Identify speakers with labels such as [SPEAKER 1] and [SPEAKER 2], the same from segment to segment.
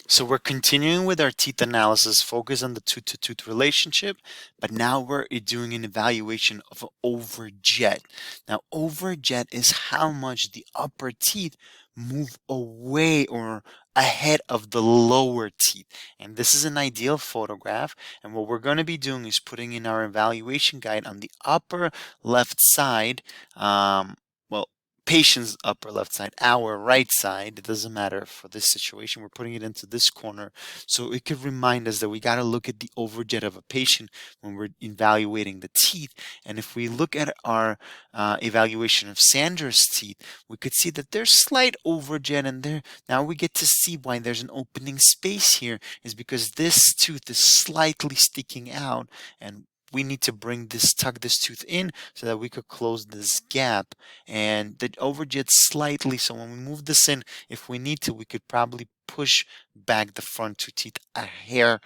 [SPEAKER 1] So we're continuing with our teeth analysis, focus on the tooth-to-tooth relationship, but now we're doing an evaluation of an overjet. Now, overjet is how much the upper teeth move away or ahead of the lower teeth. And this is an ideal photograph. And what we're going to be doing is putting in our evaluation guide on the upper left side. Well, patient's upper left side, our right side. It doesn't matter for this situation. We're putting it into this corner. So it could remind us that we got to look at the overjet of a patient when we're evaluating the teeth. And if we look at our evaluation of Sandra's teeth, we could see that there's slight overjet and there. Now we get to see why there's an opening space here is because this tooth is slightly sticking out, and we need to tuck this tooth in so that we could close this gap. And the overjet slightly, so when we move this in, if we need to, we could probably push back the front two teeth a hair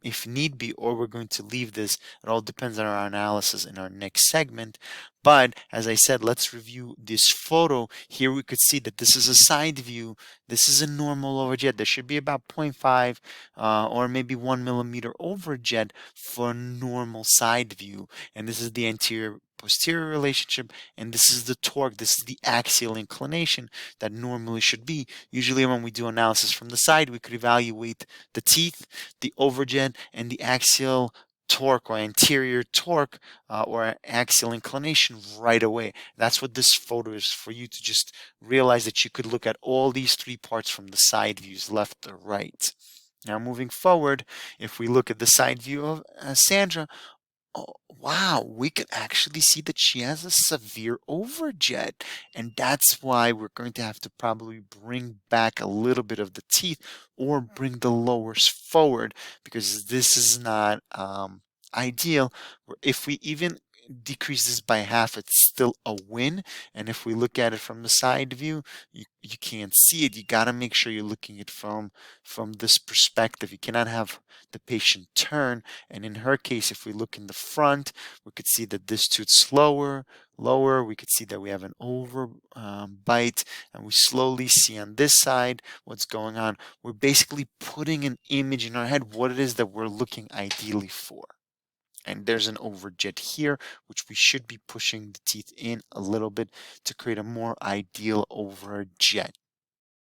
[SPEAKER 1] if need be, or we're going to leave this. It all depends on our analysis in our next segment. But as I said, let's review this photo. Here we could see that this is a side view. This is a normal overjet. There should be about 0.5 or maybe 1 millimeter overjet for a normal side view. And this is the anterior posterior relationship, and this is the torque, this is the axial inclination that normally should be. Usually when we do analysis from the side, we could evaluate the teeth, the overjet, and the axial torque or anterior torque or axial inclination right away. That's what this photo is for you to just realize that you could look at all these three parts from the side views, left or right. Now moving forward, if we look at the side view of Sandra, oh, wow, we could actually see that she has a severe overjet. And that's why we're going to have to probably bring back a little bit of the teeth or bring the lowers forward because this is not ideal. If we even decrease this by half, it's still a win. And if we look at it from the side view, you can't see it. You got to make sure you're looking at it from this perspective. You cannot have the patient turn. And in her case, if we look in the front, we could see that this tooth's lower. We could see that we have an over bite, and we slowly see on this side what's going on. We're basically putting an image in our head what it is that we're looking ideally for. And there's an overjet here, which we should be pushing the teeth in a little bit to create a more ideal overjet.